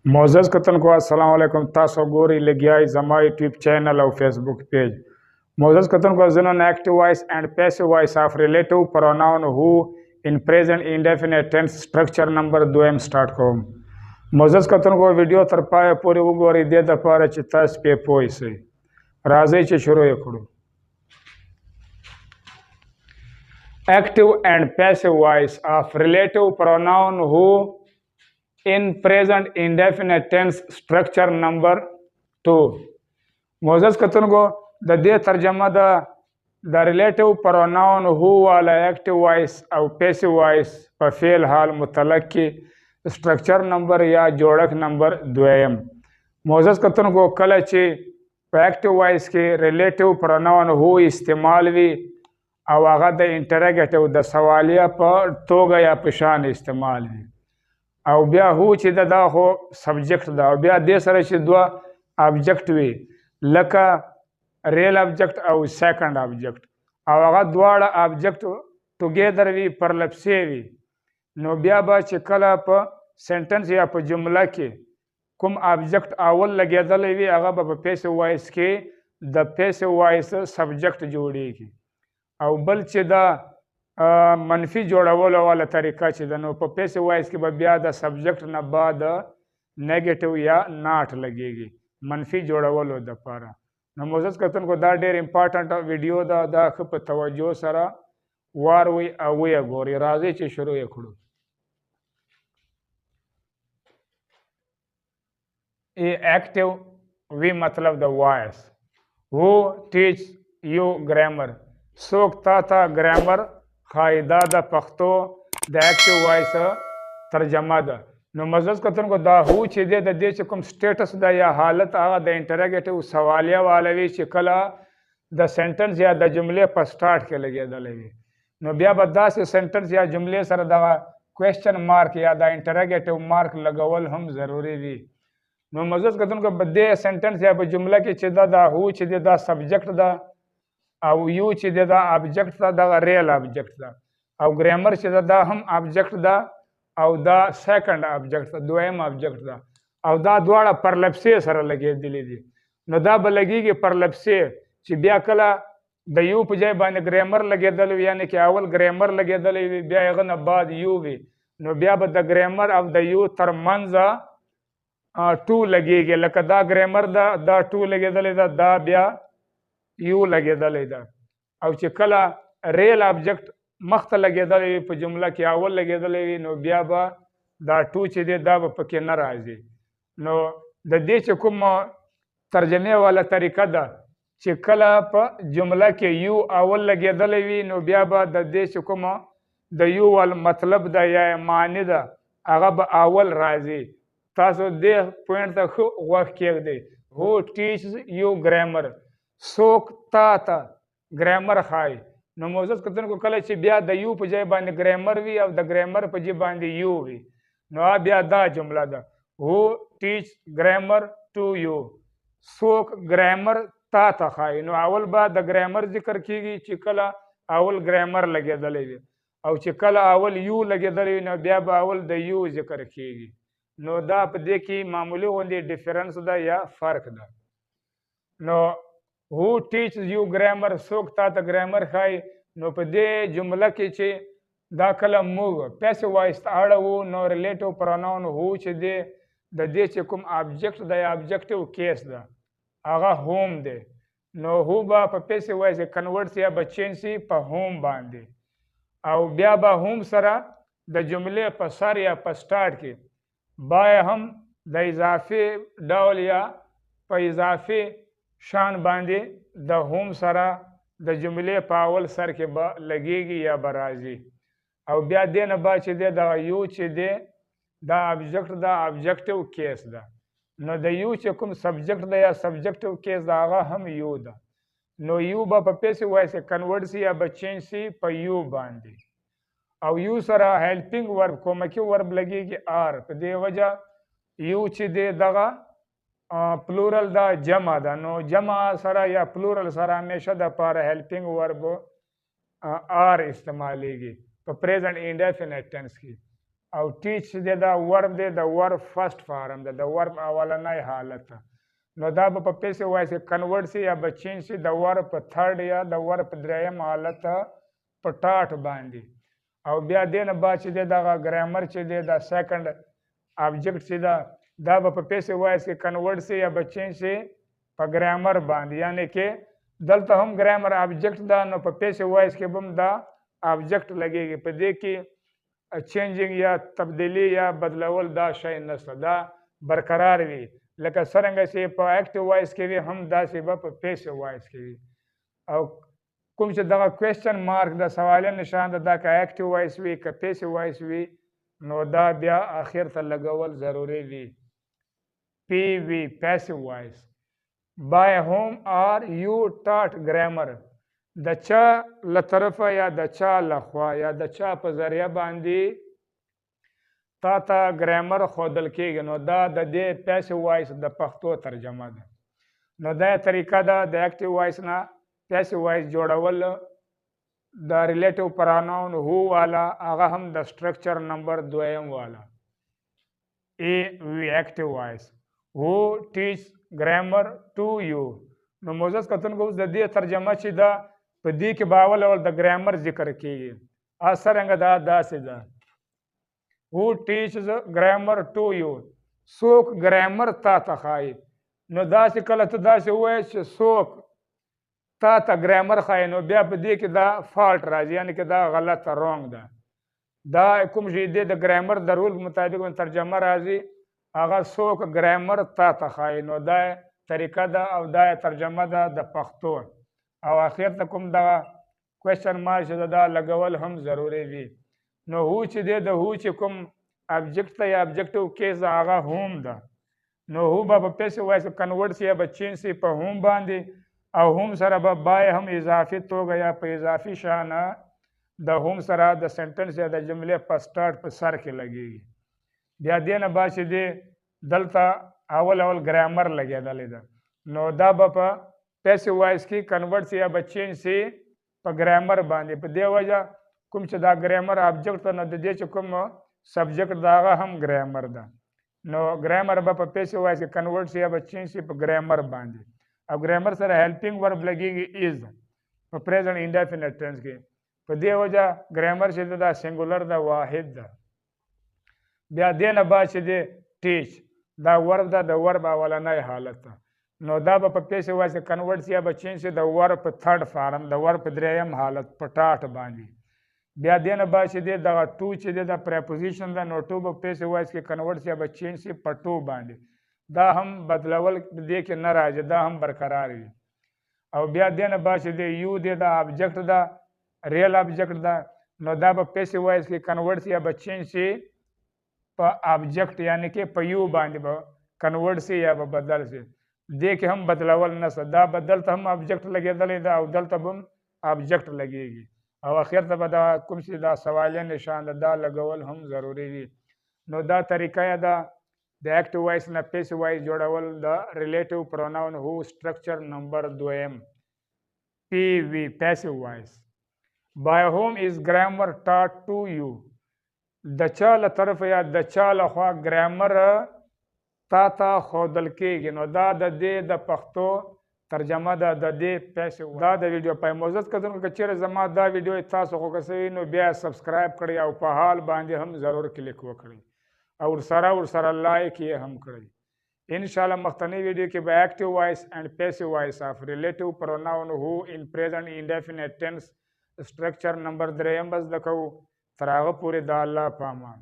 मोज़ज़ कतन को अस्सलाम वालेकुम तासो गोरी लगियाई जमा यूट्यूब चैनल और फेसबुक पेज मोज़ज़ कतन को ज़नन active voice and passive voice of relative pronoun who in present indefinite tense structure number 2 स्टार्ट को मोज़ज़ कतन को वीडियो तरपाए पूरी उगोरी दे दपारे चितास पे पोई से राज़े चे शुरू यकड़ू active and passive voice of relative pronoun who in present indefinite tense structure number 2 मोज़ज़ कतन को दे तर्जमा द रिलेटिव प्रोनाउन हु वाला एक्टिव वॉइस और पैसिव वॉइस पर फेल हाल मुतलक की स्ट्रक्चर नंबर या जोड़क नंबर 2 मोज़ज़ कतन को कल चे एक्टिव वॉइस के रिलेटिव प्रोनाउन हु इस्तेमाल भी او هغه د انټراګیټیو د سوالیه په توګه یا په شان استعمال وي او بیا هو چې دا خو سبجیکټ ده او بیا دې سره چې دوه ابجیکټ وي لکه ریل ابجیکټ او سیکنډ ابجیکټ او هغه دواړه ابجیکټ ټوګیدر وي پرلپسې وي نو بیا به چې کله په سنټنس یا په جمله کې کوم ابجیکټ اول لګېدلی وي هغه به په پیسیو وایس کې د پیسیو وایس سبجیکټ جوړیږي او بل چې دا منفي جوړولو والا طریقه چې د نو په پیسیو وایس کې به بیا د سبجیکټ نه بعد نیگیټیو یا ناٹ لګیږي منفي جوړولو دپاره نو موزز کتونکو دا ډېر امپارټنټ ویډیو ده دا ښه په توجه سره واروئ او ویې ګورئ راځئ چې شروع یې کړو ایکټیو وی مطلب د وایس هو ټیچ یو ګرامر څوک تا ته ګرامر ښایي دا د پښتو د ایکټیو وایس ترجمه ده نو مزز کتونکو دا هو چې دی د دې چې کوم سټیټس ده یا حالت هغه د انټراګیټیو سوالیه والا وي چې کله د سنټنس یا د جملې په سټارټ کې لګېدلی وي نو بیا به داسې سنټنس یا جملې سره دغه کوېشچن مارک یا د انټراګیټیو مارک لګول هم ضروري وي نو مزز کتونکو په دې سنټنس یا په جمله کې چې دا هو چې دی دا سبجیکټ ده او یو چې دا ابجیکټ ده دغه ریل ابجیکټ ده او ګرامر چې دا هم ابجیکټ ده او دا سیکنډ ابجیکټ ده دویم ابجیکټ ده او دا دواړه پرلپسې سره لګېدلي دي نو دا به لګېږي پرلپسې چې بیا کله د یو په ځای باندې ګرامر لګېدلی وي یعنې کې اول ګرامر لګېدلی وي بیا هغه نه بعد یو وي نو بیا به د ګرامر او د یو ترمنځ ټو لګېږي لکه دا ګرامر ده دا ټو لګېدلی ده دا بیا یو لګېدلی ده او چې کله ریل ابجیکټ مخته لګېدلی وي په جمله کې اول لګېدلی وي نو بیا به دا ټو چې دی دا به پکې نه راځي نو د دې چې کوم ترجمې والا طریقه ده چې کله په جمله کې یو اول لګېدلی وي نو بیا به د دې چې کوم د یو ول مطلب ده یا معنی ده هغه به اول راځي تاسو دې پوینټ ته ښه غوږ کېږدئ هو ټیچ یو ګرامر څوک تا ته ګرامر ښایي نو موزز کتونکو کله چې بیا د یو په ځای باندې ګرامر وي او د ګرامر په ځای باندې یو وي نو بیا دا جمله ده هو ټیچ ګرامر ټو یو څوک ګرامر تا ته ښایي نو اول به د ګرامر ذکر کیږي چې کله اول ګرامر لګېدلی وي او چې کله اول یو لګېدلی وي نو بیا به اول د یو ذکر کیږي نو دا په دې کې معمولي غوندې ډیفرنس ده یا فرق ده نو هو ټیچ یو ګرامر څوک تا ته ګرامر ښایي نو په دې جمله کې چې دا کله موږ پیسیو وایس ته اړوو نو ریلیټیو پروناون هو چې دی د دې چې کوم ابجیکټ دی یا ابجیکټیو کیس ده هغه هوم دی نو هو به په پیسیو وایس کنورټ سي یا به چینج سي په هوم باندې او بیا به هوم سره د جملې په سر یا په سټارټ کې بای هم د اضافي ډول یا په اضافي شان باندې د هوم سره د جملې په اول سر کې به لګېږي یا به راځي او بیا دې نه بعد چې دی دغه یو چې دی دا ابجیکټ دا ابجیکټیو کیس ده نو د یو چې کوم سبجیکټ ده یا سبجیکټیو کیس ده هغه هم یو ده نو یو به په پیسیو وایس کنورټ سي یا به چینج سي په یو باندې او یو سره هیلپینګ ورب کومکي ورب لګېږي آر په دې وجه یو چې دی دغه پلورل دا جمع ده نو جمع سره یا پلورل سره همیشه د پاره هیلپینګ ورب آر استعمالیږي په پریزنټ انډیفینټ ټینس کې او ټیچ چې دی دا ورب دی د ورب فرست فارم دی د ورب اولنی حالت نو دا به په پیسیو وایس کې کنورټ شي یا به چینج شي د ورب په تھرډ یا د ورب په دریم حالت په ټاټ باندې او بیا دې نه بعد چې دی دغه ګرامر چې دی دا سیکنډ آبجیکټ چې دا به په پیسیو وایس کې کنورټ شي یا به چینج شي په ګرامر باندې یعنی کې دلته هم ګرامر آبجیکټ دا نو په پیسیو وایس کې به هم دا آبجیکټ لګیږي په دې کې چینجینګ یا تبدیلی یا بدلول دا شی نشته دا برقرار وي لکه څرنګه چې په ایکټیو وایس کې وي هم داسې به په پیسیو وایس کې وي او کوم چې دغه کوېسچن مارک د سوالیه نشان ده دا که ایکټیو وایس وي که پیسیو وایس وي نو دا بیا آخر ته لګول ضروري وي پی وی پیسیو وایس by whom are you taught grammar د چا له طرفه یا د چا له خوا یا د چا په ذریعه باندې تا ته ګرامر ښودل کېږي نو دا د دې پیسیو وایس د پښتو ترجمه ده نو دا طریقه ده د ایکټیو وایس نه پیسیو وایس جوړول د ریلیټیو پراناون هو والا هغه هم د سټرکچر نمبر دویم والا ای وی ایکټیو وایس who teach grammar to you نو موزس کتونکو اوس د دې ترجمه چې ده په دې کې به اول اول د ګرامر ذکر کېږي څرنګه دا داسې ده who teaches grammar to you څوک ګرامر تا ته ښایي نو داسې کله ته داسې ووایې چې څوک تا ته ګرامر ښایي نو بیا په دې کې دا فالټ راځي یعنې کې دا غلطه رونګ ده دا کوم چې دی د ګرامر د رول مطابق ترجمه راځي هغه څوک ګرامر تا ته ښایي نو دا طریقه ده او دا ترجمه ده د پښتو او اخر ته کوم دغه کوېسچن مارک چې دا لګول هم ضروري وي نو هو چې دی د هو چې کوم ابجیکټ ته یا ابجیکټیو کیس ده هغه هوم ده نو هو به په پیسیو وایس کنورټ شي یا به چینج شي په هوم باندې او هوم سره به بای هم اضافي توګه یا په اضافي شانه د هوم سره د سنټنس یا د جملې په سټارټ په سر کې لګېږي بیا دې نه بعد چې دی دلته اول ګرامر لګېدلی ده نو دا به په پیسیو وایس کې کنورټ شي یا به چینج شي په ګرامر باندې په دې وجه کوم چې دا ګرامر آبجیکټ ته نو د دې چې کوم سبجیکټ ده هغه هم ګرامر ده نو ګرامر به په پیسیو وایس کې کنورټ شي یا به چینج شي په ګرامر باندې او ګرامر سره هیلپینګ ورب لګېږي از په پریزنټ انډیفینټ ټینس کې په دې وجه ګرامر چې دا سنګولر ده واحد ده بیا دې نه بعد چې دی ټیچ دا ورب ده د ورب اولنی حالت ده نو دا به په پیسیو وایس کې کنورټ شي یا به چینج شي د ورب په تھرډ فارم د ورب په دریم حالت په ټاټ باندې بیا دې نه بعد چې دی دغه ټو چې دی دا پریپوزیشن ده نو ټو به پیسیو وایس کې کنورټ شي یا به چینج شي په ټو باندې دا هم بدلول دې کې نه راځي دا هم برقرار وي او بیا دې نه بعد چې دی یو دی دا آبجیکټ ده ریل آبجیکټ ده نو دا به پیسیو وایس کې کنورټ شي یا به چینج شي په آبجیکټ یعنی کې په یو باندې به کنورټ شي یا به بدل شي دې کې هم بدلول نشته دا به دلته هم آبجیکټ لګېدلی ده او دلته به هم آبجیکټ لګېږي او اخر ته به دا کوم چې دا سوالیه نشان ده دا لګول هم ضروري وي نو دا طریقه یې ده د ایکټیو وایس نه پیسیو وایس جوړول د ریلیټیو پروناون هو سټرکچر نمبر دویم پی وی پیسیو وایس by whom is grammar taught to you د چا له طرفه یا د چا له خوا ګرامر تا ته ښودل کېږي نو دا د دې د پښتو ترجمه ده د دې پیسیو دا د ویډیو پای معزز کتونکو که چیرې زما دا ویډیو تاسو خوښه شوي نو بیا سبسکرایب کړئ او په حال باندې هم ضرور کلیک وکړئ او ورسره لایک یې هم کړئ انشاءالله مخکنی ویډیو کې به ایکټیو وایس اینڈ پیسیو وایس آف ریلیټیو پروناون هو ان پریزنټ انډیفینټ ټینس سټرکچر نمبر دریم به زده کوو تر هغه پورې د الله په امان